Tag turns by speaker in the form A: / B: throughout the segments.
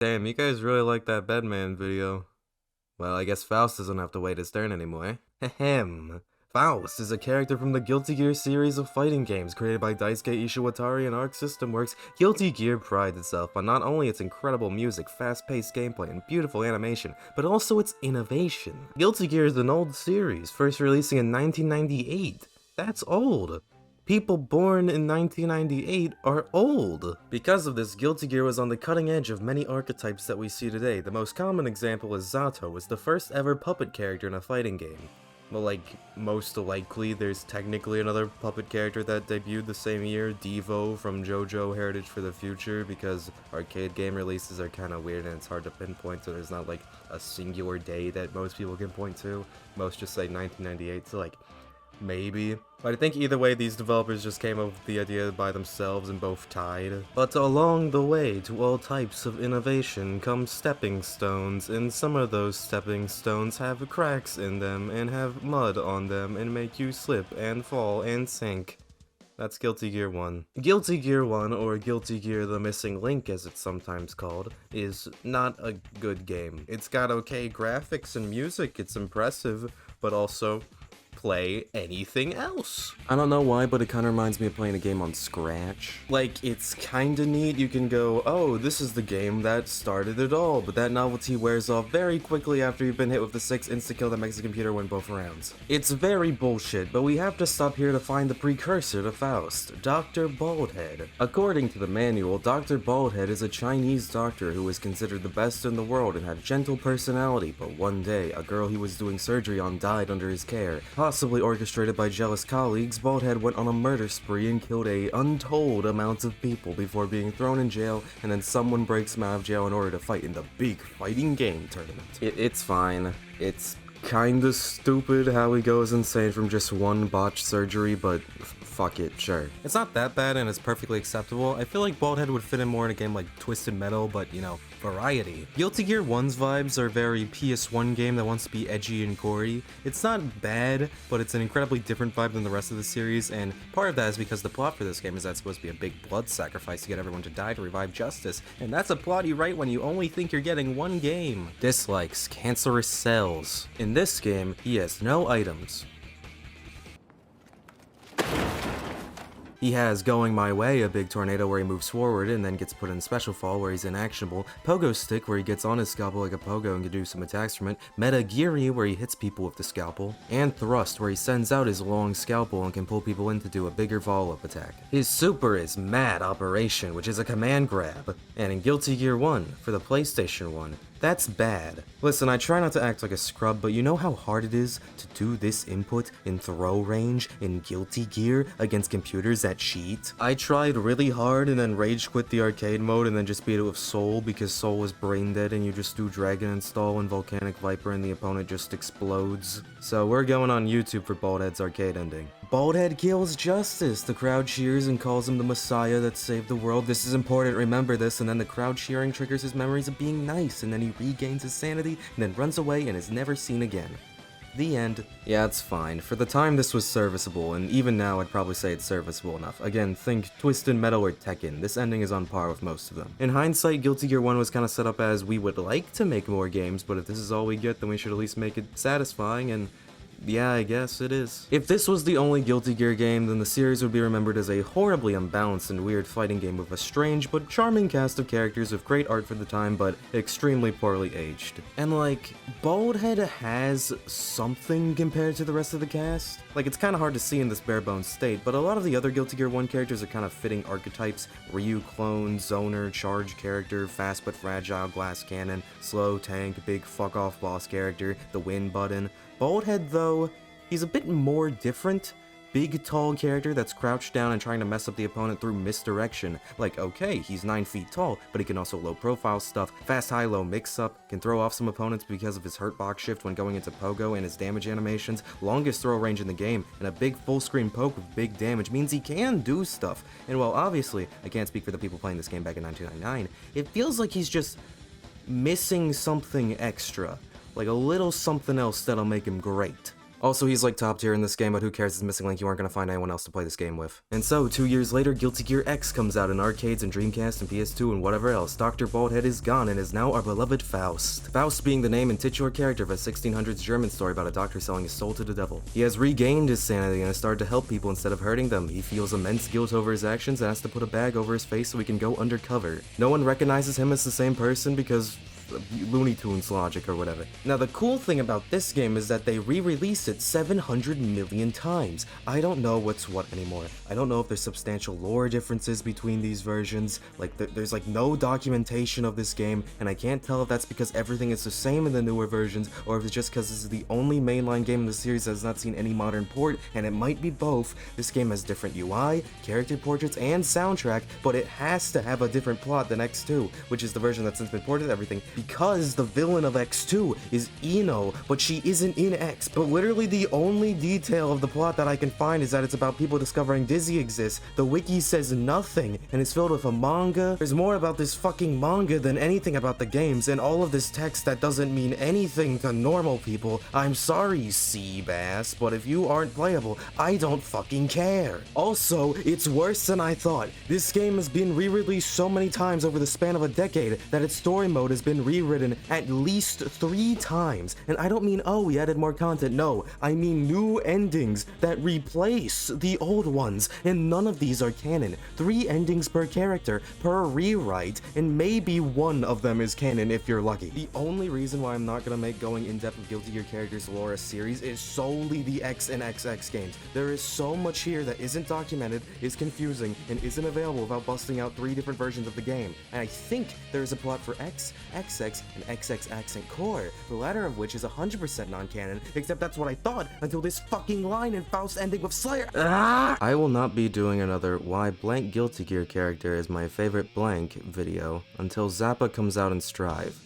A: Damn, you guys really like that Bedman video. Well, I guess Faust doesn't have to wait his turn anymore. Ahem. Faust is a character from the Guilty Gear series of fighting games created by Daisuke Ishiwatari and Arc System Works. Guilty Gear prides itself on not only its incredible music, fast-paced gameplay, and beautiful animation, but also its innovation. Guilty Gear is an old series, first releasing in 1998. That's old. People born in 1998 are old. Because of this, Guilty Gear was on the cutting edge of many archetypes that we see today. The most common example is Zato was the first ever puppet character in a fighting game. But like, most likely, there's technically another puppet character that debuted the same year, Diva from JoJo Heritage for the Future, because arcade game releases are kind of weird and it's hard to pinpoint, so there's not like a singular day that most people can point to. Most just say 1998, so like, maybe. But I think either way, these developers just came up with the idea by themselves and both tied. But along the way to all types of innovation come stepping stones, and some of those stepping stones have cracks in them and have mud on them and make you slip and fall and sink. That's Guilty Gear 1. Guilty Gear 1, or Guilty Gear The Missing Link as it's sometimes called, is not a good game. It's got okay graphics and music, it's impressive, but also play anything else. I don't know why, but it kind of reminds me of playing a game on Scratch. Like, it's kinda neat, you can go, oh, this is the game that started it all, but that novelty wears off very quickly after you've been hit with the 6 insta-kill that makes the computer win both rounds. It's very bullshit, but we have to stop here to find the precursor to Faust, Dr. Baldhead. According to the manual, Dr. Baldhead is a Chinese doctor who was considered the best in the world and had gentle personality, but one day, a girl he was doing surgery on died under his care. Possibly orchestrated by jealous colleagues, Baldhead went on a murder spree and killed a untold amount of people before being thrown in jail, and then someone breaks him out of jail in order to fight in the big fighting game tournament. It's fine. It's kinda stupid how he goes insane from just one botched surgery, but fuck it, sure. It's not that bad and it's perfectly acceptable. I feel like Baldhead would fit in more in a game like Twisted Metal, but you know, variety. Guilty Gear 1's vibes are very PS1 game that wants to be edgy and gory. It's not bad, but it's an incredibly different vibe than the rest of the series, and part of that is because the plot for this game is that it's supposed to be a big blood sacrifice to get everyone to die to revive justice, and that's a plot you write when you only think you're getting one game. Dislikes, cancerous cells. In this game, he has no items. He has Going My Way, a big tornado where he moves forward and then gets put in Special Fall where he's inactionable, Pogo Stick where he gets on his scalpel like a pogo and can do some attacks from it, Meta Geary where he hits people with the scalpel, and Thrust where he sends out his long scalpel and can pull people in to do a bigger follow-up attack. His super is Mad Operation, which is a command grab, and in Guilty Gear 1, for the PlayStation 1, that's bad. Listen, I try not to act like a scrub, but you know how hard it is to do this input in throw range in Guilty Gear against computers that cheat? I tried really hard and then rage quit the arcade mode and then just beat it with Soul because Soul was brain dead and you just do Dragon Install and Volcanic Viper and the opponent just explodes. So we're going on YouTube for Baldhead's arcade ending. Baldhead kills Justice. The crowd cheers and calls him the Messiah that saved the world. This is important, remember this. And then the crowd cheering triggers his memories of being nice, and then he regains his sanity and then runs away and is never seen again. The end. Yeah, it's fine. For the time, this was serviceable, and even now, I'd probably say it's serviceable enough. Again, think Twisted Metal or Tekken. This ending is on par with most of them. In hindsight, Guilty Gear 1 was kind of set up as we would like to make more games, but if this is all we get, then we should at least make it satisfying, and yeah, I guess it is. If this was the only Guilty Gear game, then the series would be remembered as a horribly unbalanced and weird fighting game with a strange but charming cast of characters with great art for the time, but extremely poorly aged. And like, Baldhead has something compared to the rest of the cast. Like, it's kind of hard to see in this bare-bones state, but a lot of the other Guilty Gear 1 characters are kind of fitting archetypes. Ryu clone, zoner, charge character, fast but fragile glass cannon, slow tank, big fuck-off boss character, the win button. Baldhead, though, he's a bit more different. Big, tall character that's crouched down and trying to mess up the opponent through misdirection. Like, okay, he's 9 feet tall, but he can also low-profile stuff, fast high-low mix-up, can throw off some opponents because of his hurt box shift when going into pogo and his damage animations, longest throw range in the game, and a big full-screen poke with big damage means he can do stuff. And while obviously, I can't speak for the people playing this game back in 1999, it feels like he's just missing something extra. Like a little something else that'll make him great. Also, he's like top tier in this game, but who cares, it's Missing Link, you aren't gonna find anyone else to play this game with. And so, 2 years later, Guilty Gear X comes out in arcades and Dreamcast and PS2 and whatever else. Dr. Baldhead is gone and is now our beloved Faust. Faust being the name and titular character of a 1600s German story about a doctor selling his soul to the devil. He has regained his sanity and has started to help people instead of hurting them. He feels immense guilt over his actions and has to put a bag over his face so he can go undercover. No one recognizes him as the same person because Looney Tunes logic or whatever. Now the cool thing about this game is that they re-released it 700 million times. I don't know what's what anymore. I don't know if there's substantial lore differences between these versions. Like there's like no documentation of this game, and I can't tell if that's because everything is the same in the newer versions or if it's just because this is the only mainline game in the series that has not seen any modern port, and it might be both. This game has different UI, character portraits, and soundtrack, but it has to have a different plot than X2, which is the version that's since been ported to everything. Because the villain of X2 is Eno, but she isn't in X. But literally the only detail of the plot that I can find is that it's about people discovering Dizzy exists. The wiki says nothing, and it's filled with a manga. There's more about this fucking manga than anything about the games, and all of this text that doesn't mean anything to normal people. I'm sorry, Seabass, but if you aren't playable, I don't fucking care. Also, it's worse than I thought. This game has been re-released so many times over the span of a decade that its story mode has been rewritten at least 3 times. And I don't mean, oh, we added more content. No, I mean new endings that replace the old ones. And none of these are canon. 3 endings per character, per rewrite, and maybe one of them is canon if you're lucky. The only reason why I'm not gonna make going in-depth with Guilty Gear characters lore a series is solely the X and XX games. There is so much here that isn't documented, is confusing, and isn't available without busting out 3 different versions of the game. And I think there's a plot for X, XX, and XX Accent Core, the latter of which is 100% non-canon, except that's what I thought until this fucking line in Faust ending with Slayer. I will not be doing another why blank Guilty Gear character is my favorite blank video until Zappa comes out in Strive.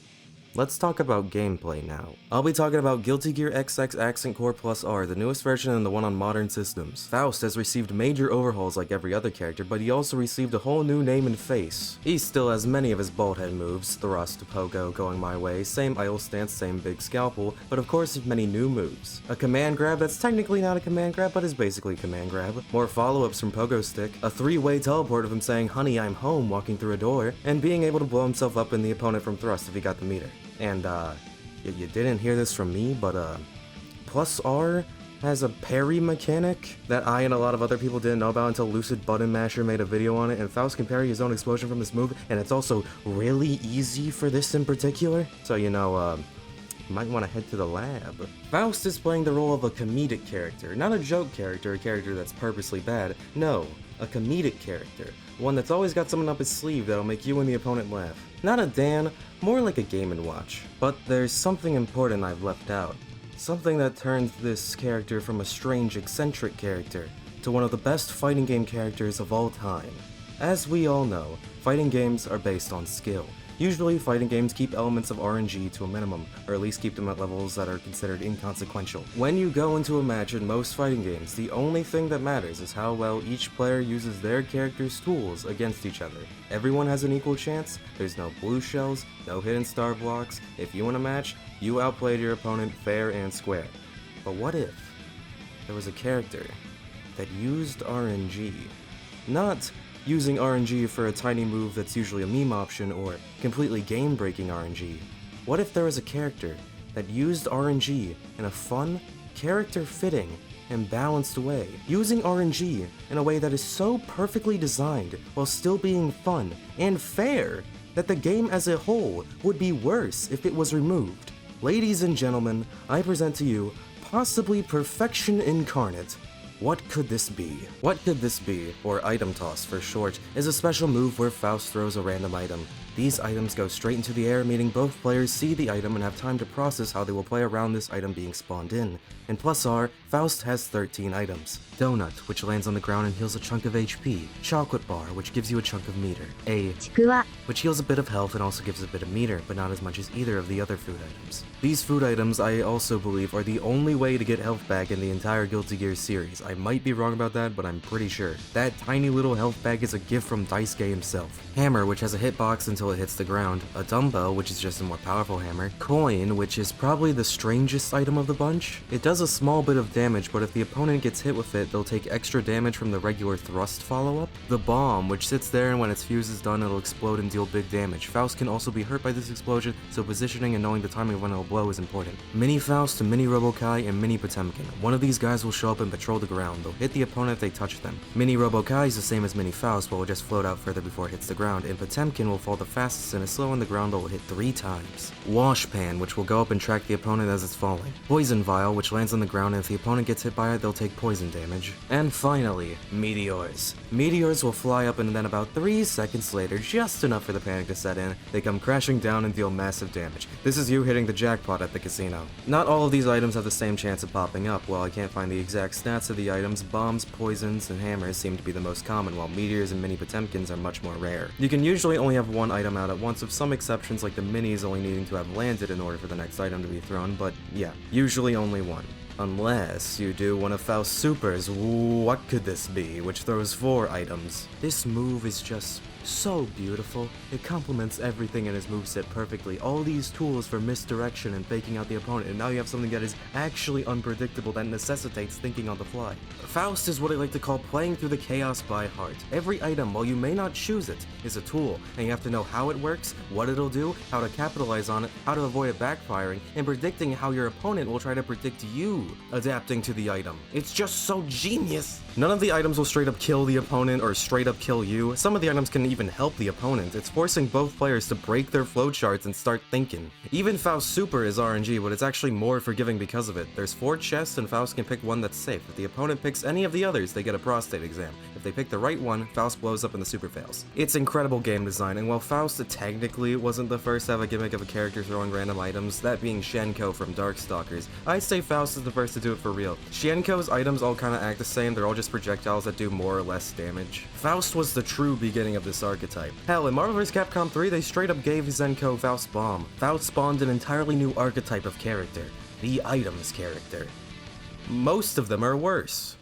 A: Let's talk about gameplay now. I'll be talking about Guilty Gear XX Accent Core Plus R, the newest version and the one on modern systems. Faust has received major overhauls like every other character, but he also received a whole new name and face. He still has many of his bald head moves, thrust, pogo, going my way, same idle stance, same big scalpel, but of course many new moves. A command grab that's technically not a command grab, but is basically a command grab. More follow-ups from pogo stick, a 3-way teleport of him saying, "Honey, I'm home," walking through a door, and being able to blow himself up in the opponent from thrust if he got the meter. And, you didn't hear this from me, but, Plus R has a parry mechanic that I and a lot of other people didn't know about until Lucid Button Masher made a video on it, and Faust can parry his own explosion from this move, and it's also really easy for this in particular. So, you know, you might want to head to the lab. Faust is playing the role of a comedic character, not a joke character, a character that's purposely bad. No, a comedic character. One that's always got something up his sleeve that'll make you and the opponent laugh. Not a Dan, more like a Game & Watch. But there's something important I've left out. Something that turns this character from a strange, eccentric character to one of the best fighting game characters of all time. As we all know, fighting games are based on skill. Usually, fighting games keep elements of RNG to a minimum, or at least keep them at levels that are considered inconsequential. When you go into a match in most fighting games, the only thing that matters is how well each player uses their character's tools against each other. Everyone has an equal chance, there's no blue shells, no hidden star blocks. If you win a match, you outplayed your opponent fair and square. But what if there was a character that used RNG? Not using RNG for a tiny move that's usually a meme option, or completely game-breaking RNG. What if there was a character that used RNG in a fun, character-fitting, and balanced way, using RNG in a way that is so perfectly designed while still being fun and fair that the game as a whole would be worse if it was removed? Ladies and gentlemen, I present to you possibly perfection incarnate. What could this be? What could this be, or item toss for short, is a special move where Faust throws a random item. These items go straight into the air, meaning both players see the item and have time to process how they will play around this item being spawned in. In Plus R, Faust has 13 items. Donut, which lands on the ground and heals a chunk of HP. Chocolate bar, which gives you a chunk of meter. A which heals a bit of health and also gives a bit of meter, but not as much as either of the other food items. These food items, I also believe, are the only way to get health back in the entire Guilty Gear series. I might be wrong about that, but I'm pretty sure. That tiny little health bag is a gift from Daisuke himself. Hammer, which has a hitbox until it hits the ground. A dumbbell, which is just a more powerful hammer. Coin, which is probably the strangest item of the bunch. It does a small bit of damage, but if the opponent gets hit with it, they'll take extra damage from the regular thrust follow-up. The bomb, which sits there and when its fuse is done, it'll explode and deal big damage. Faust can also be hurt by this explosion, so positioning and knowing the timing of when it'll blow is important. Mini Faust, Mini Robokai, and Mini Potemkin. One of these guys will show up and patrol the ground. They'll hit the opponent if they touch them. Mini Robokai is the same as Mini Faust, but will just float out further before it hits the ground, and Potemkin will fall the fastest and is slow on the ground, but will hit 3 times. Wash Pan, which will go up and track the opponent as it's falling. Poison Vial, which lands on the ground, and if the opponent gets hit by it, they'll take poison damage. And finally, Meteors. Meteors will fly up and then about 3 seconds later, just enough for the panic to set in, they come crashing down and deal massive damage. This is you hitting the jackpot at the casino. Not all of these items have the same chance of popping up. While I can't find the exact stats of the items, bombs, poisons, and hammers seem to be the most common, while meteors and mini Potemkins are much more rare. You can usually only have one item out at once, with some exceptions like the minis only needing to have landed in order for the next item to be thrown, but yeah, usually only one. Unless you do one of Faust's supers, what could this be, which throws 4 items. This move is just so beautiful. It complements everything in his moveset perfectly. All these tools for misdirection and faking out the opponent, and now you have something that is actually unpredictable that necessitates thinking on the fly. Faust is what I like to call playing through the chaos by heart. Every item, while you may not choose it, is a tool, and you have to know how it works, what it'll do, how to capitalize on it, how to avoid it backfiring, and predicting how your opponent will try to predict you adapting to the item. It's just so genius! None of the items will straight up kill the opponent or straight up kill you. Some of the items can even help the opponent. It's forcing both players to break their flowcharts and start thinking. Even Faust Super is RNG, but it's actually more forgiving because of it. There's 4 chests and Faust can pick one that's safe. If the opponent picks any of the others, they get a prostate exam. If they pick the right one, Faust blows up and the super fails. It's incredible game design, and while Faust technically wasn't the first to have a gimmick of a character throwing random items, that being Shenko from Darkstalkers, I'd say Faust is the first to do it for real. Shenko's items all kinda act the same, they're all just projectiles that do more or less damage. Faust was the true beginning of this archetype. Hell, in Marvel vs. Capcom 3, they straight up gave Zenko Faust Bomb. Faust spawned an entirely new archetype of character, the items character. Most of them are worse.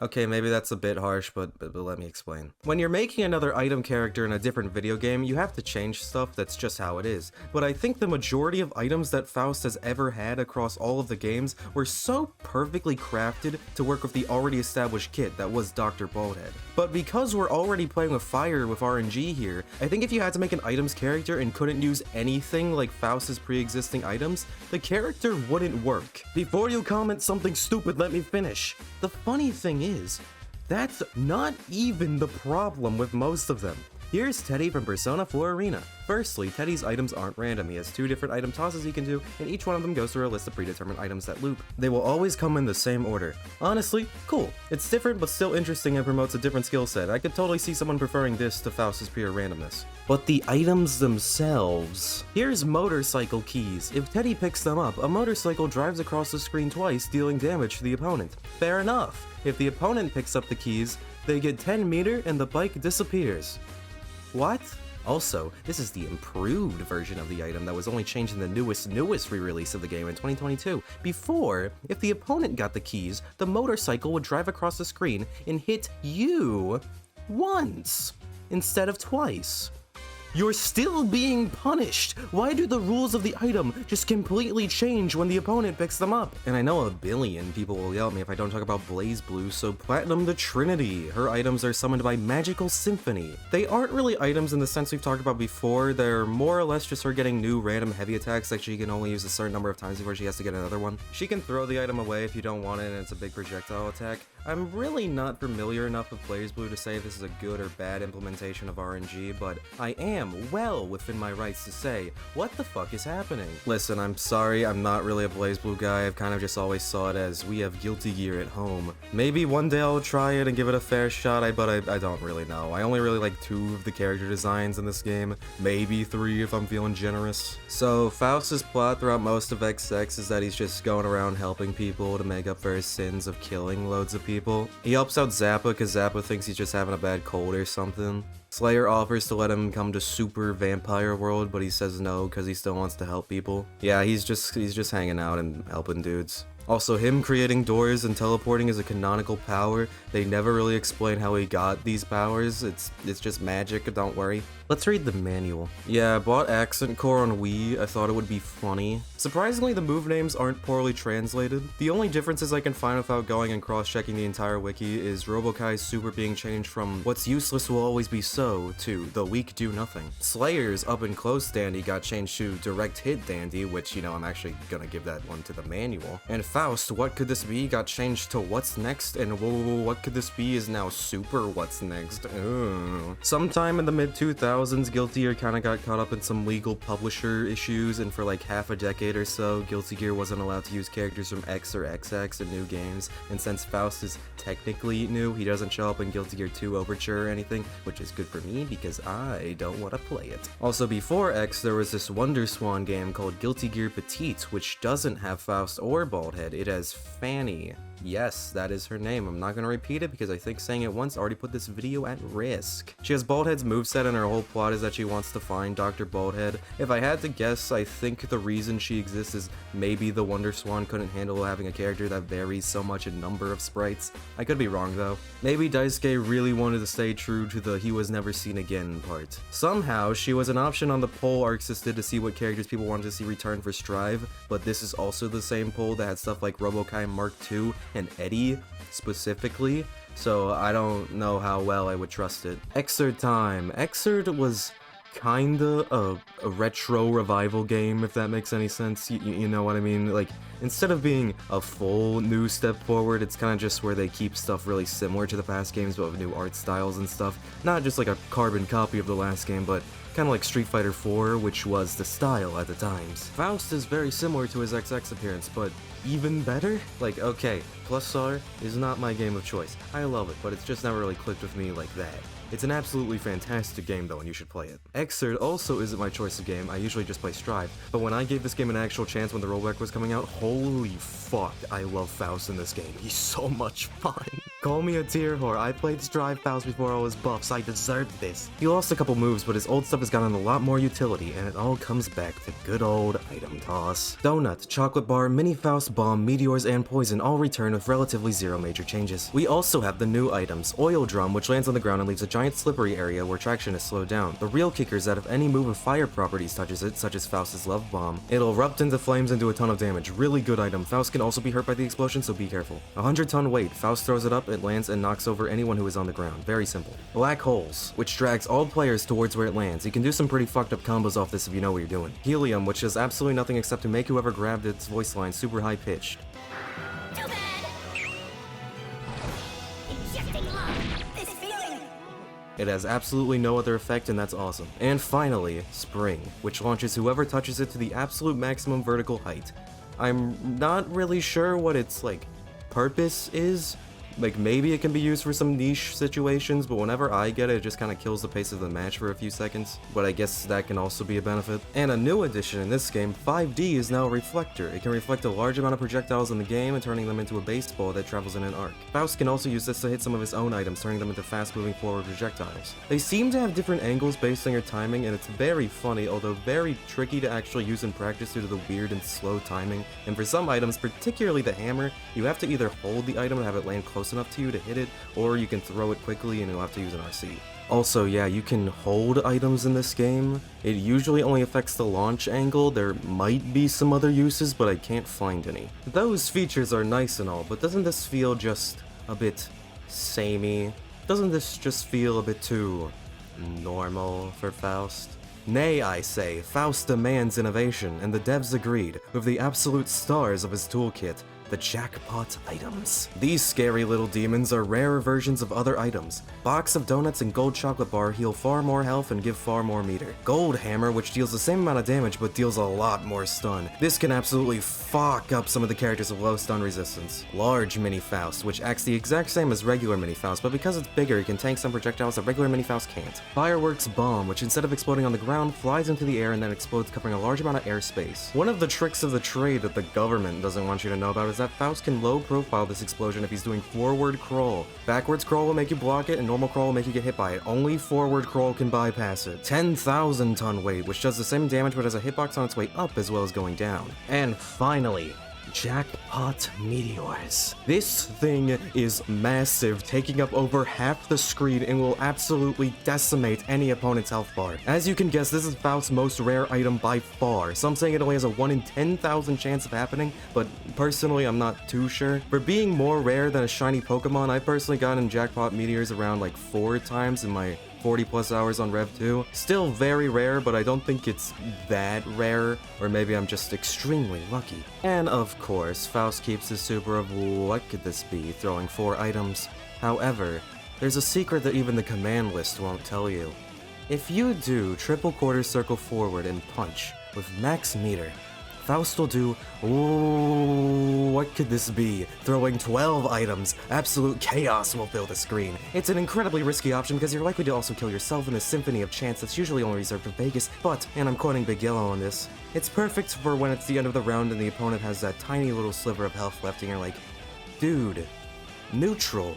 A: Okay, maybe that's a bit harsh, but let me explain. When you're making another item character in a different video game, you have to change stuff, that's just how it is. But I think the majority of items that Faust has ever had across all of the games were so perfectly crafted to work with the already established kit that was Dr. Baldhead. But because we're already playing with fire with RNG here, I think if you had to make an items character and couldn't use anything like Faust's pre-existing items, the character wouldn't work. Before you comment something stupid, let me finish. The funny thing is, that's not even the problem with most of them. Here's Teddie from Persona 4 Arena. Firstly, Teddie's items aren't random. He has 2 different item tosses he can do, and each one of them goes through a list of predetermined items that loop. They will always come in the same order. Honestly, cool. It's different but still interesting and promotes a different skill set. I could totally see someone preferring this to Faust's pure randomness. But the items themselves... Here's motorcycle keys. If Teddie picks them up, a motorcycle drives across the screen twice, dealing damage to the opponent. Fair enough. If the opponent picks up the keys, they get 10 meter and the bike disappears. What? Also, this is the improved version of the item that was only changed in the newest re-release of the game in 2022. Before, if the opponent got the keys, the motorcycle would drive across the screen and hit you once instead of twice. You're still being punished! Why do the rules of the item just completely change when the opponent picks them up? And I know a billion people will yell at me if I don't talk about BlazBlue, so Platinum the Trinity. Her items are summoned by Magical Symphony. They aren't really items in the sense we've talked about before, they're more or less just her getting new random heavy attacks that she can only use a certain number of times before she has to get another one. She can throw the item away if you don't want it and it's a big projectile attack. I'm really not familiar enough with BlazBlue to say if this is a good or bad implementation of RNG, but I am well within my rights to say, what the fuck is happening? Listen, I'm sorry, I'm not really a BlazBlue guy. I've kind of just always saw it as, we have Guilty Gear at home. Maybe one day I'll try it and give it a fair shot, but I don't really know. I only really like 2 of the character designs in this game, maybe 3 if I'm feeling generous. So, Faust's plot throughout most of XX is that he's just going around helping people to make up for his sins of killing loads of people. He helps out Zappa because Zappa thinks he's just having a bad cold or something. Slayer offers to let him come to Super Vampire World, but he says no because he still wants to help people. Yeah, he's just hanging out and helping dudes. Also, him creating doors and teleporting is a canonical power. They never really explain how he got these powers. It's just magic, don't worry. Let's read the manual. Yeah, I bought Accent Core on Wii. I thought it would be funny. Surprisingly, the move names aren't poorly translated. The only differences I can find without going and cross-checking the entire wiki is Robokai's super being changed from "what's useless will always be so" to "the weak do nothing." Slayer's up and close dandy got changed to direct hit dandy, which, you know, I'm actually gonna give that one to the manual. And Faust, what could this be, got changed to what's next, and whoa, what could this be is now super what's next. Ooh. Sometime in the mid-2000s, Guilty Gear kinda got caught up in some legal publisher issues, and for like half a decade or so, Guilty Gear wasn't allowed to use characters from X or XX in new games, and since Faust is technically new, he doesn't show up in Guilty Gear 2 Overture or anything, which is good for me because I don't want to play it. Also, before X, there was this WonderSwan game called Guilty Gear Petite, which doesn't have Faust or Baldhead, it has Fanny. Yes, that is her name. I'm not gonna repeat it because I think saying it once already put this video at risk. She has Baldhead's moveset and her whole plot is that she wants to find Dr. Baldhead. If I had to guess, I think the reason she exists is maybe the WonderSwan couldn't handle having a character that varies so much in number of sprites. I could be wrong though. Maybe Daisuke really wanted to stay true to the "he was never seen again" part. Somehow, she was an option on the poll ARC existed to see what characters people wanted to see return for Strive, but this is also the same poll that had stuff like Robokai Mark II and Eddie, specifically, so I don't know how well I would trust it. Xrd time. Xrd was kinda a retro revival game, if that makes any sense. You know what I mean? Like, instead of being a full new step forward, it's kind of just where they keep stuff really similar to the past games, but with new art styles and stuff. Not just like a carbon copy of the last game, but kind of like Street Fighter 4, which was the style at the times. Faust is very similar to his XX appearance, but even better? Like, okay, Plus R is not my game of choice. I love it, but it's just never really clicked with me like that. It's an absolutely fantastic game though, and you should play it. Xrd also isn't my choice of game, I usually just play Strive, but when I gave this game an actual chance when the rollback was coming out, holy fuck, I love Faust in this game. He's so much fun. Call me a tear whore, I played Strive Faust before all his buffs, I deserved this. He lost a couple moves, but his old stuff has gotten a lot more utility, and it all comes back to good old item toss. Donut, chocolate bar, mini Faust bomb, meteors, and poison all return with relatively zero major changes. We also have the new items, oil drum, which lands on the ground and leaves a giant slippery area where traction is slowed down. The real kicker is that if any move with fire properties touches it, such as Faust's love bomb, it'll erupt into flames and do a ton of damage. Really good item. Faust can also be hurt by the explosion, so be careful. 100-ton weight. Faust throws it up, it lands, and knocks over anyone who is on the ground. Very simple. Black holes, which drags all players towards where it lands. You can do some pretty fucked up combos off this if you know what you're doing. Helium, which does absolutely nothing except to make whoever grabbed its voice line super high pitched.
B: Too bad. Injecting love. This feeling.
A: It has absolutely no other effect, and that's awesome. And finally, Spring, which launches whoever touches it to the absolute maximum vertical height. I'm not really sure what its, like, purpose is. Like, maybe it can be used for some niche situations, but whenever I get it, it just kind of kills the pace of the match for a few seconds. But I guess that can also be a benefit. And a new addition in this game, 5D is now a reflector. It can reflect a large amount of projectiles in the game and turning them into a baseball that travels in an arc. Faust can also use this to hit some of his own items, turning them into fast-moving forward projectiles. They seem to have different angles based on your timing, and it's very funny, although very tricky to actually use in practice due to the weird and slow timing. And for some items, particularly the hammer, you have to either hold the item and have it land close enough to you to hit it, or you can throw it quickly and you'll have to use an RC. Also, yeah, you can hold items in this game. It usually only affects the launch angle. There might be some other uses, but I can't find any. Those features are nice and all, but doesn't this feel just a bit samey? Doesn't this just feel a bit too normal for Faust? Nay, I say, Faust demands innovation, and the devs agreed, with the absolute stars of his toolkit, the jackpot items. These scary little demons are rarer versions of other items. Box of donuts and gold chocolate bar heal far more health and give far more meter. Gold hammer, which deals the same amount of damage but deals a lot more stun. This can absolutely fuck up some of the characters with low stun resistance. Large mini Faust, which acts the exact same as regular mini Faust, but because it's bigger, it can tank some projectiles that regular mini Faust can't. Fireworks bomb, which instead of exploding on the ground, flies into the air and then explodes, covering a large amount of airspace. One of the tricks of the trade that the government doesn't want you to know about is that Faust can low profile this explosion if he's doing forward crawl. Backwards crawl will make you block it, and normal crawl will make you get hit by it. Only forward crawl can bypass it. 10,000 ton weight, which does the same damage but has a hitbox on its way up as well as going down. And finally, Jackpot Meteors. This thing is massive, taking up over half the screen and will absolutely decimate any opponent's health bar. As you can guess, this is Faust's most rare item by far. Some saying it only has a 1 in 10,000 chance of happening, but personally I'm not too sure. For being more rare than a shiny Pokemon, I personally gotten Jackpot Meteors around like 4 times in my 40 plus hours on Rev 2. Still very rare, but I don't think it's that rare, or maybe I'm just extremely lucky. And of course, Faust keeps his super of what could this be, throwing 4 items. However, there's a secret that even the command list won't tell you. If you do triple quarter circle forward and punch with max meter, Faust will do, what could this be? Throwing 12 items. Absolute chaos will fill the screen. It's an incredibly risky option because you're likely to also kill yourself in a symphony of chance that's usually only reserved for Vegas, but, and I'm quoting Big Yellow on this, it's perfect for when it's the end of the round and the opponent has that tiny little sliver of health left and you're like, dude, neutral.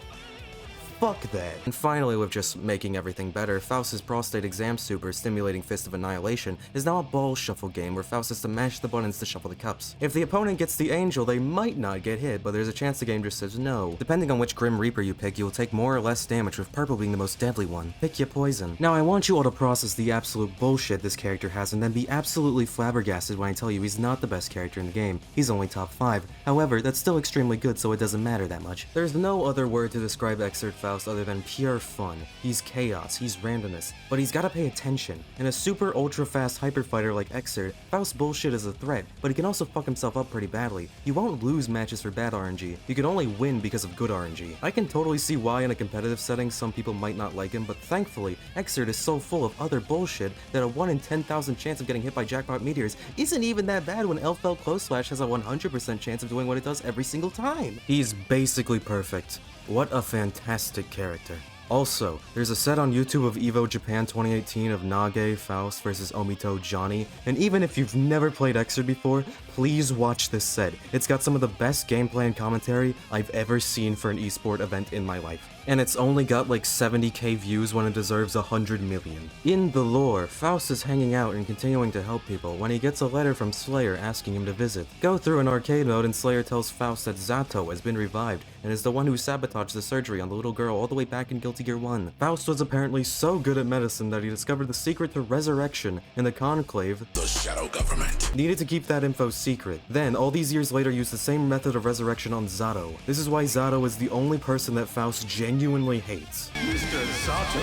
A: Fuck that. And finally, with just making everything better, Faust's prostate exam super, Stimulating Fist of Annihilation, is now a ball shuffle game where Faust has to mash the buttons to shuffle the cups. If the opponent gets the angel, they might not get hit, but there's a chance the game just says no. Depending on which Grim Reaper you pick, you'll take more or less damage, with purple being the most deadly one. Pick your poison. Now, I want you all to process the absolute bullshit this character has and then be absolutely flabbergasted when I tell you he's not the best character in the game. He's only top 5. However, that's still extremely good, so it doesn't matter that much. There's no other word to describe Xrd Faust other than pure fun. He's chaos, he's randomness, but he's gotta pay attention. In a super ultra fast hyper fighter like Xrd, Faust's bullshit is a threat, but he can also fuck himself up pretty badly. You won't lose matches for bad RNG, you can only win because of good RNG. I can totally see why in a competitive setting some people might not like him, but thankfully, Xrd is so full of other bullshit that a 1 in 10,000 chance of getting hit by Jackpot Meteors isn't even that bad when Elfeld Close Slash has a 100% chance of doing what it does every single time. He's basically perfect. What a fantastic character. Also, there's a set on YouTube of EVO Japan 2018 of Nage, Faust versus Omito, Johnny, and even if you've never played Xrd before, please watch this set. It's got some of the best gameplay and commentary I've ever seen for an esport event in my life. And it's only got like 70k views when it deserves 100 million. In the lore, Faust is hanging out and continuing to help people when he gets a letter from Slayer asking him to visit. Go through an arcade mode and Slayer tells Faust that Zato has been revived and is the one who sabotaged the surgery on the little girl all the way back in Guilty Gear 1. Faust was apparently so good at medicine that he discovered the secret to resurrection in the Conclave,
C: The Shadow Government.
A: needed to keep that info secret. Then, all these years later, used the same method of resurrection on Zato. This is why Zato is the only person that Faust genuinely hates.
C: Mr. Zato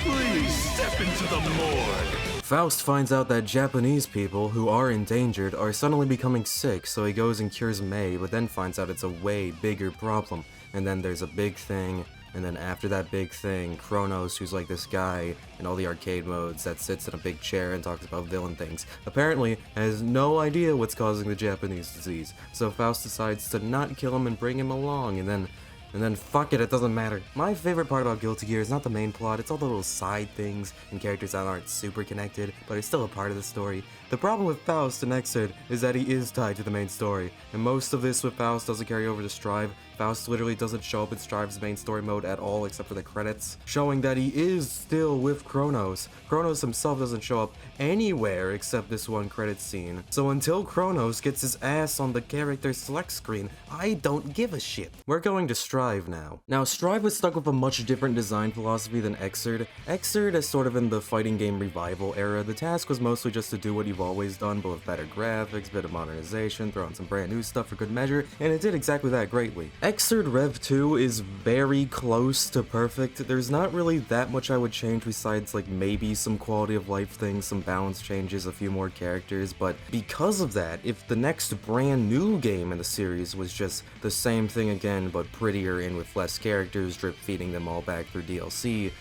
C: 1, please step into the morgue.
A: Faust finds out that Japanese people who are endangered are suddenly becoming sick, so he goes and cures Mei, but then finds out it's a way bigger problem. And then there's a big thing, and then after that big thing, Kronos, who's like this guy in all the arcade modes that sits in a big chair and talks about villain things, apparently has no idea what's causing the Japanese disease. So Faust decides to not kill him and bring him along, and then fuck it, it doesn't matter. My favorite part about Guilty Gear is not the main plot, it's all the little side things and characters that aren't super connected, but are still a part of the story. The problem with Faust in Xrd is that he is tied to the main story, and most of this with Faust doesn't carry over to Strive. Faust literally doesn't show up in Strive's main story mode at all except for the credits, showing that he is still with Kronos. Kronos himself doesn't show up anywhere except this one credit scene. So until Kronos gets his ass on the character select screen, I don't give a shit. We're going to Strive now. Now, Strive was stuck with a much different design philosophy than Xrd. Xrd is sort of in the fighting game revival era. The task was mostly just to do what you've always done, but with better graphics, bit of modernization, throw in some brand new stuff for good measure, and it did exactly that greatly. Xrd Rev 2 is very close to perfect. There's not really that much I would change besides like maybe some quality of life things, some balance changes, a few more characters, but because of that, if the next brand new game in the series was just the same thing again but prettier and with less characters, drip feeding them all back through DLC,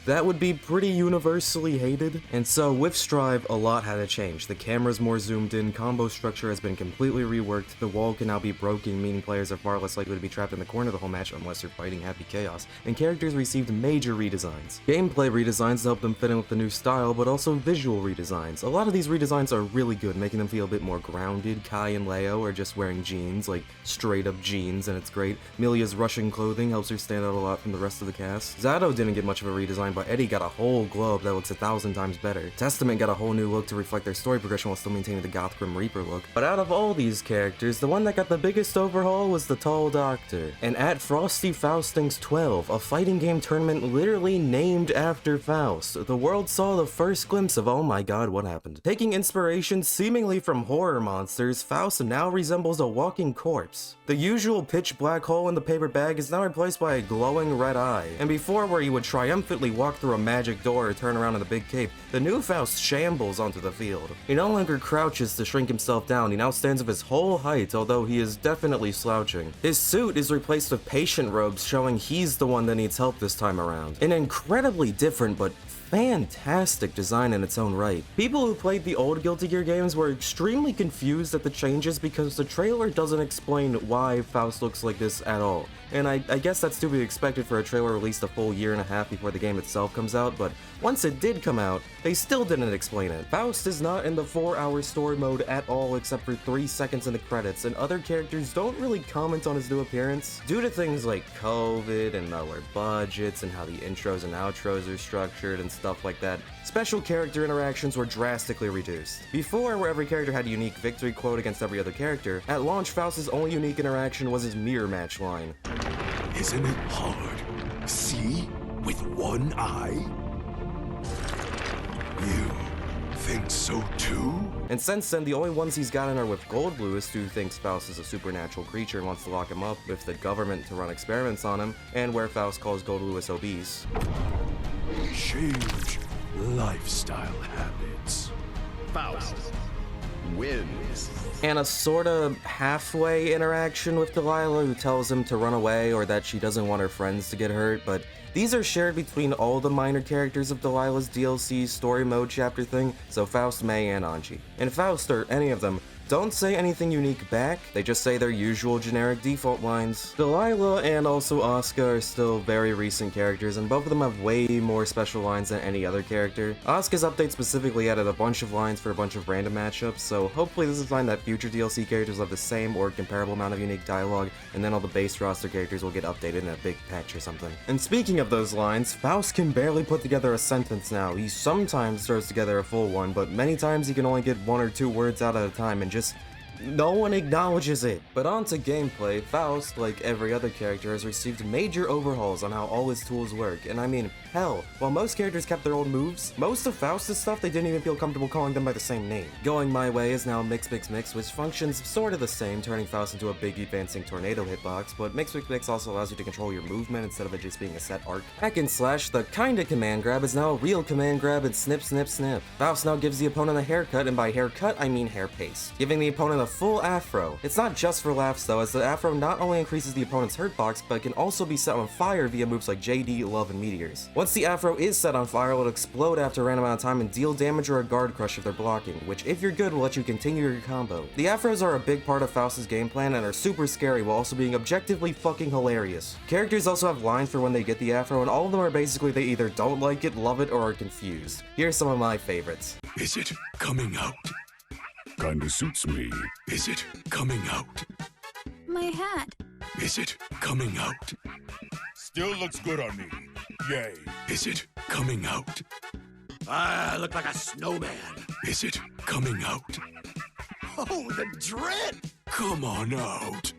A: that would be pretty universally hated. And so with Strive, a lot had to change. The camera's more zoomed in, combo structure has been completely reworked, the wall can now be broken, meaning players are far less likely to be trapped in the corner the whole match unless you're fighting Happy Chaos, and characters received major redesigns. Gameplay redesigns to help them fit in with the new style, but also visual redesigns. A lot of these redesigns are really good, making them feel a bit more grounded. Kai and Leo are just wearing jeans, like straight up jeans, and it's great. Milia's Russian clothing helps her stand out a lot from the rest of the cast. Zato didn't get much of a redesign, but Eddie got a whole globe that looks 1,000 times better. Testament got a whole new look to reflect their story progression while still maintaining the Goth Grim Reaper look. But out of all these characters, the one that got the biggest overhaul was the Tall Doctor. And at Frosty Faustings 12, a fighting game tournament literally named after Faust, the world saw the first glimpse of oh my god, what happened. Taking inspiration seemingly from horror monsters, Faust now resembles a walking corpse. The usual pitch black hole in the paper bag is now replaced by a glowing red eye. And before, where he would triumphantly walk through a magic door or turn around in the big cape, the new Faust shambles onto the field. He no longer crouches to shrink himself down, he now stands of his whole height, although he is definitely slouching. His suit is replaced with patient robes, showing he's the one that needs help this time around. An incredibly different but fantastic design in its own right. People who played the old Guilty Gear games were extremely confused at the changes because the trailer doesn't explain why Faust looks like this at all. And I guess that's to be expected for a trailer released a full year and a half before the game itself comes out, but once it did come out, they still didn't explain it. Faust is not in the 4-hour story mode at all except for 3 seconds in the credits, and other characters don't really comment on his new appearance due to things like COVID and lower budgets and how the intros and outros are structured and stuff like that. Special character interactions were drastically reduced. Before, where every character had a unique victory quote against every other character, at launch Faust's only unique interaction was his mirror match line.
C: Isn't it hard? See? With one eye? You think so too?
A: And since then, the only ones he's gotten are with Goldblue, who thinks Faust is a supernatural creature and wants to lock him up with the government to run experiments on him, and where Faust calls Goldblue obese.
C: Change lifestyle habits.
D: Faust wins.
A: And a sorta halfway interaction with Delilah, who tells him to run away or that she doesn't want her friends to get hurt, but these are shared between all the minor characters of Delilah's DLC story mode chapter thing, so Faust, May, and Anji. And Faust, or any of them, don't say anything unique back, they just say their usual generic default lines. Delilah and also Asuka are still very recent characters, and both of them have way more special lines than any other character. Asuka's update specifically added a bunch of lines for a bunch of random matchups, so hopefully this is a sign that future DLC characters will have the same or comparable amount of unique dialogue, and then all the base roster characters will get updated in a big patch or something. And speaking of those lines, Faust can barely put together a sentence now. He sometimes throws together a full one, but many times he can only get 1 or 2 words out at a time and just no one acknowledges it. But on to gameplay, Faust, like every other character, has received major overhauls on how all his tools work, and I mean, hell, while most characters kept their old moves, most of Faust's stuff they didn't even feel comfortable calling them by the same name. Going My Way is now Mix Mix Mix, which functions sorta the same, turning Faust into a big advancing tornado hitbox, but Mix Mix Mix also allows you to control your movement instead of it just being a set arc. Hack and Slash, the kinda command grab, is now a real command grab and snip snip snip. Faust now gives the opponent a haircut, and by haircut I mean hair paste, giving the opponent a full afro. It's not just for laughs though, as the afro not only increases the opponent's hurt box, but can also be set on fire via moves like JD, Love, and Meteors. Once the afro is set on fire, it will explode after a random amount of time and deal damage or a guard crush if they're blocking, which if you're good will let you continue your combo. The afros are a big part of Faust's game plan and are super scary while also being objectively fucking hilarious. Characters also have lines for when they get the afro, and all of them are basically they either don't like it, love it, or are confused. Here's some of my favorites.
C: Is it coming out? Kinda suits me. Is it coming out?
B: My hat.
C: Is it coming out?
E: Still looks good on me. Yay.
C: Is it coming out?
D: I look like a snowman.
C: Is it coming out?
D: Oh, the dread!
C: Come on out.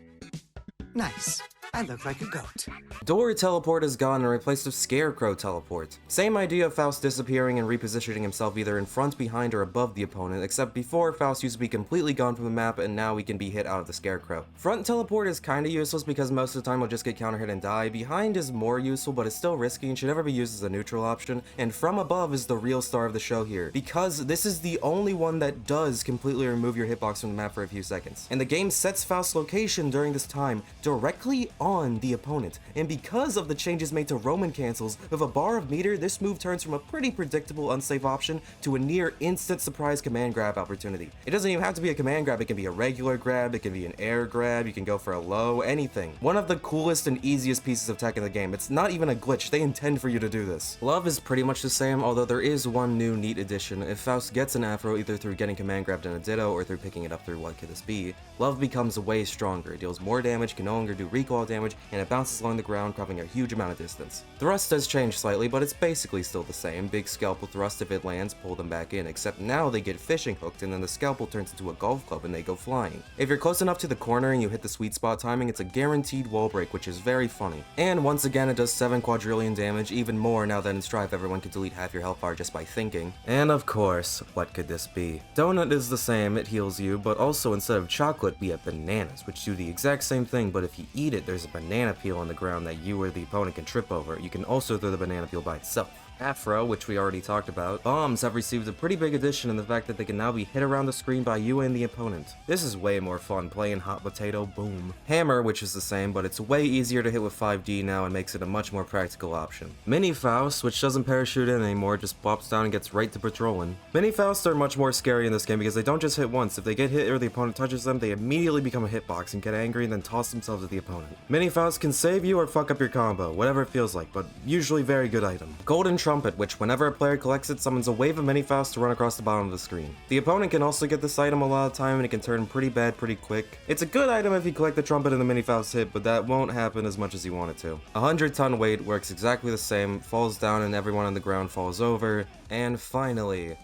F: Nice. I look like a goat.
A: Door Teleport is gone and replaced with Scarecrow Teleport. Same idea of Faust disappearing and repositioning himself either in front, behind, or above the opponent, except before Faust used to be completely gone from the map and now he can be hit out of the Scarecrow. Front Teleport is kinda useless because most of the time he'll just get counter hit and die. Behind is more useful but is still risky and should never be used as a neutral option. And From Above is the real star of the show here, because this is the only one that does completely remove your hitbox from the map for a few seconds. And the game sets Faust's location during this time directly on the opponent. And because of the changes made to Roman cancels, with a bar of meter, this move turns from a pretty predictable unsafe option to a near instant surprise command grab opportunity. It doesn't even have to be a command grab, it can be a regular grab, it can be an air grab, you can go for a low, anything. One of the coolest and easiest pieces of tech in the game. It's not even a glitch, they intend for you to do this. Love is pretty much the same, although there is one new neat addition. If Faust gets an afro either through getting command grabbed in a ditto or through picking it up through what could this be, Love becomes way stronger. It deals more damage, can no longer do recoil damage, and it bounces along the ground, covering a huge amount of distance. Thrust does change slightly, but it's basically still the same. Big scalpel thrust, if it lands, pull them back in, except now they get fishing hooked and then the scalpel turns into a golf club and they go flying. If you're close enough to the corner and you hit the sweet spot timing, it's a guaranteed wall break, which is very funny. And once again, it does 7 quadrillion damage, even more now that in Strive everyone can delete half your health bar just by thinking. And of course, what could this be? Donut is the same, it heals you, but also instead of chocolate, we have bananas, which do the exact same thing, but if you eat it, there's a banana peel on the ground that you or the opponent can trip over. You can also throw the banana peel by itself. Afro, which we already talked about. Bombs have received a pretty big addition in the fact that they can now be hit around the screen by you and the opponent. This is way more fun playing hot potato, boom. Hammer, which is the same, but it's way easier to hit with 5D now and makes it a much more practical option. Mini Faust, which doesn't parachute in anymore, just plops down and gets right to patrolling. Mini Fausts are much more scary in this game because they don't just hit once. If they get hit or the opponent touches them, they immediately become a hitbox and get angry and then toss themselves at the opponent. Mini Faust can save you or fuck up your combo, whatever it feels like, but usually very good item. Golden Trumpet, which whenever a player collects it, summons a wave of Mini Faust to run across the bottom of the screen. The opponent can also get this item a lot of time and it can turn pretty bad pretty quick. It's a good item if you collect the trumpet and the Mini Faust hit, but that won't happen as much as you want it to. 100-ton weight works exactly the same, falls down and everyone on the ground falls over. And finally,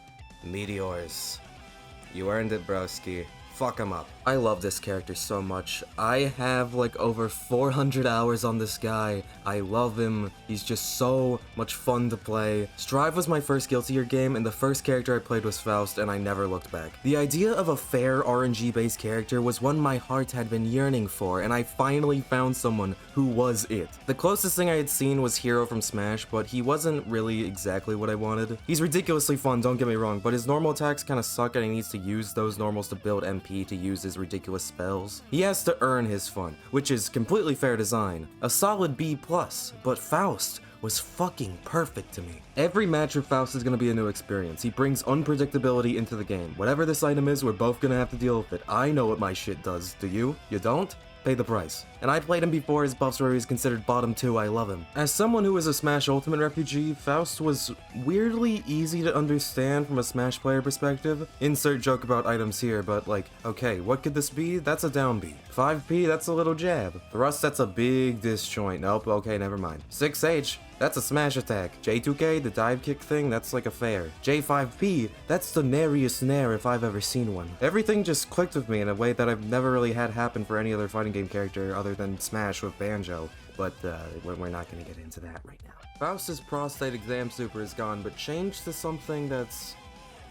A: meteors. You earned it, broski. Fuck him up. I love this character so much. I have like over 400 hours on this guy. I love him. He's just so much fun to play. Strive was my first Guilty Gear game, and the first character I played was Faust, and I never looked back. The idea of a fair RNG-based character was one my heart had been yearning for, and I finally found someone who was it. The closest thing I had seen was Hero from Smash, but he wasn't really exactly what I wanted. He's ridiculously fun, don't get me wrong, but his normal attacks kinda suck and he needs to use those normals to build MP to use his ridiculous spells. He has to earn his fun, which is completely fair design. A solid B+, but Faust was fucking perfect to me. Every match with Faust is going to be a new experience. He brings unpredictability into the game. Whatever this item is, we're both going to have to deal with it. I know what my shit does. Do you? You don't? Pay the price. And I played him before his buffs where he was considered bottom 2, I love him. As someone who is a Smash Ultimate refugee, Faust was weirdly easy to understand from a Smash player perspective. Insert joke about items here, but like, okay, what could this be? That's a down B. 5P, that's a little jab. Thrust, that's a big disjoint. Nope, okay, never mind. 6H, that's a smash attack. J2K, the dive kick thing, that's like a fair. J5P, that's the nariest nair if I've ever seen one. Everything just clicked with me in a way that I've never really had happen for any other fighting game character other than Smash with Banjo, but we're not gonna get into that right now. Faust's prostate exam super is gone, but changed to something that's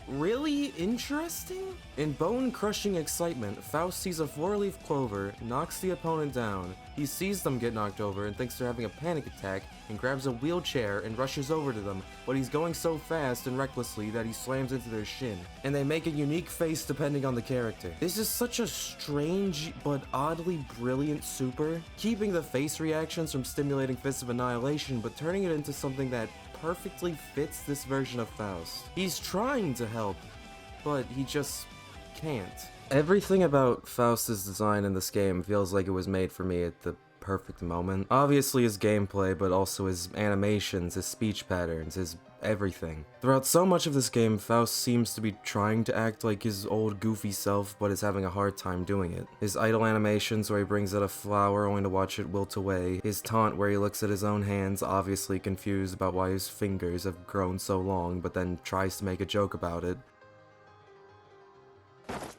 A: really interesting? In bone-crushing excitement, Faust sees a 4-leaf clover, knocks the opponent down. He sees them get knocked over and thinks they're having a panic attack, and grabs a wheelchair and rushes over to them, but he's going so fast and recklessly that he slams into their shin, and they make a unique face depending on the character. This is such a strange but oddly brilliant super, keeping the face reactions from stimulating Fists of Annihilation, but turning it into something that perfectly fits this version of Faust. He's trying to help, but he just can't. Everything about Faust's design in this game feels like it was made for me at the perfect moment. Obviously his gameplay, but also his animations, his speech patterns, his everything. Throughout so much of this game, Faust seems to be trying to act like his old goofy self, but is having a hard time doing it. His idle animations where he brings out a flower only to watch it wilt away, his taunt where he looks at his own hands, obviously confused about why his fingers have grown so long, but then tries to make a joke about it.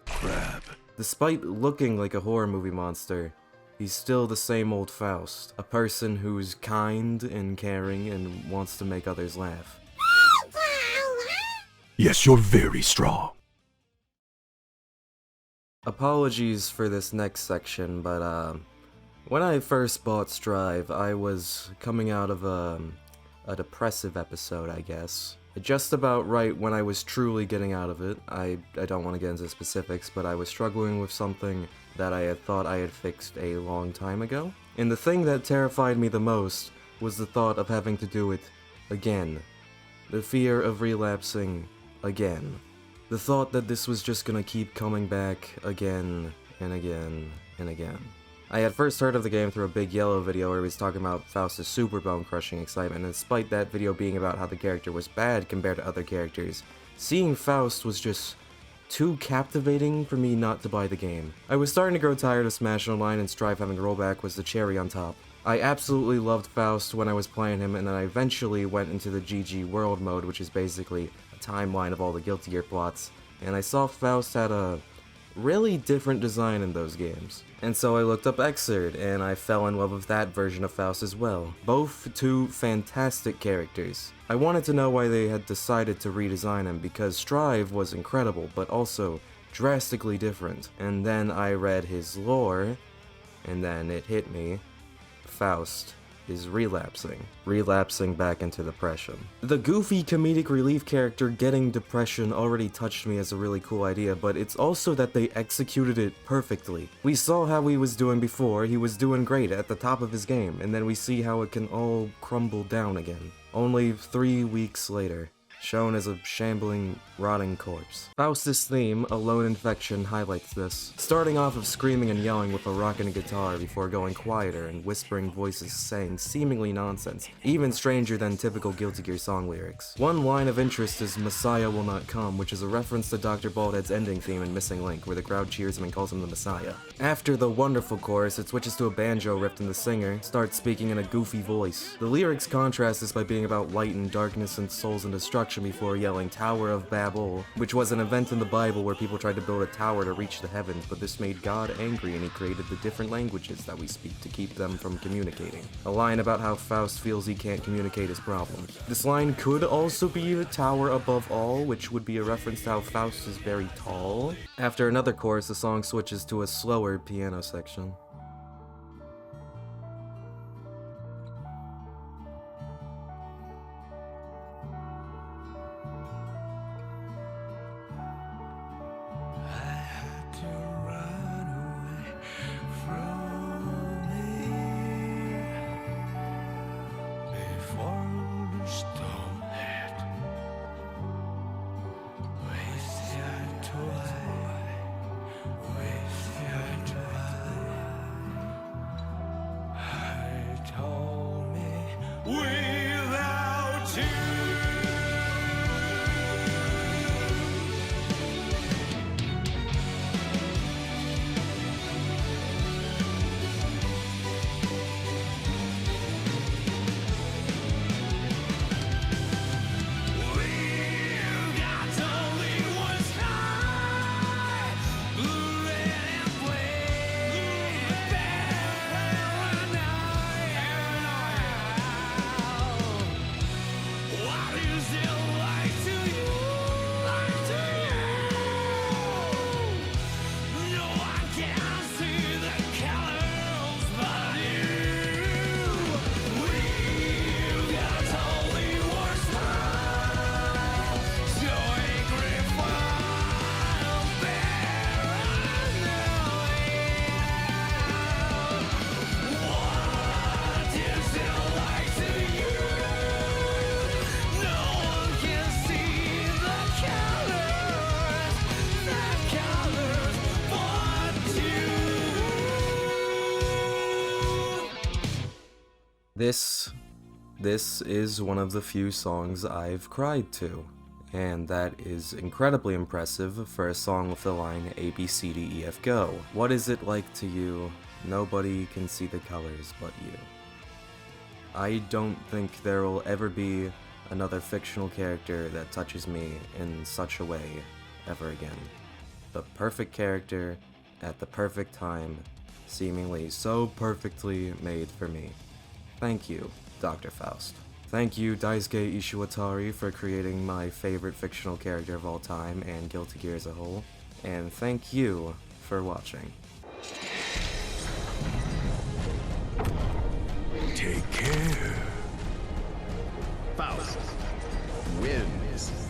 C: Crap.
A: Despite looking like a horror movie monster, he's still the same old Faust, a person who's kind and caring and wants to make others laugh.
C: Yes, you're very strong.
A: Apologies for this next section, but when I first bought Strive, I was coming out of a depressive episode, I guess. Just about right when I was truly getting out of it. I don't want to get into specifics, but I was struggling with something that I had thought I had fixed a long time ago. And the thing that terrified me the most was the thought of having to do it again. The fear of relapsing again. The thought that this was just gonna keep coming back again and again and again. I had first heard of the game through a Big Yellow video where he was talking about Faust's super bone-crushing excitement, and despite that video being about how the character was bad compared to other characters, seeing Faust was just too captivating for me not to buy the game. I was starting to grow tired of Smash Online, and Strive having rollback was the cherry on top. I absolutely loved Faust when I was playing him, and then I eventually went into the GG World mode, which is basically a timeline of all the Guilty Gear plots, and I saw Faust had a really different design in those games. And so I looked up Xrd, and I fell in love with that version of Faust as well. Both two fantastic characters. I wanted to know why they had decided to redesign him, because Strive was incredible, but also drastically different. And then I read his lore, and then it hit me. Faust is relapsing back into depression. The goofy comedic relief character getting depression already touched me as a really cool idea, but it's also that they executed it perfectly. We saw how he was doing before, he was doing great at the top of his game, and then we see how it can all crumble down again. Only 3 weeks later. Shown as a shambling, rotting corpse. Faust's theme, A Lone Infection, highlights this. Starting off of screaming and yelling with a rockin' guitar before going quieter and whispering voices saying seemingly nonsense, even stranger than typical Guilty Gear song lyrics. One line of interest is Messiah Will Not Come, which is a reference to Dr. Baldhead's ending theme in Missing Link, where the crowd cheers him and calls him the Messiah. After the wonderful chorus, it switches to a banjo riff and the singer starts speaking in a goofy voice. The lyrics contrast this by being about light and darkness and souls and destruction before yelling Tower of Babel, which was an event in the Bible where people tried to build a tower to reach the heavens, but this made God angry and he created the different languages that we speak to keep them from communicating. A line about how Faust feels he can't communicate his problems. This line could also be the Tower Above All, which would be a reference to how Faust is very tall. After another chorus, the song switches to a slower piano section. This is one of the few songs I've cried to, and that is incredibly impressive for a song with the line A, B, C, D, E, F, go. What is it like to you? Nobody can see the colors but you. I don't think there will ever be another fictional character that touches me in such a way ever again. The perfect character at the perfect time, seemingly so perfectly made for me. Thank you, Dr. Faust. Thank you, Daisuke Ishiwatari, for creating my favorite fictional character of all time and Guilty Gear as a whole. And thank you for watching.
D: Take care. Faust wins.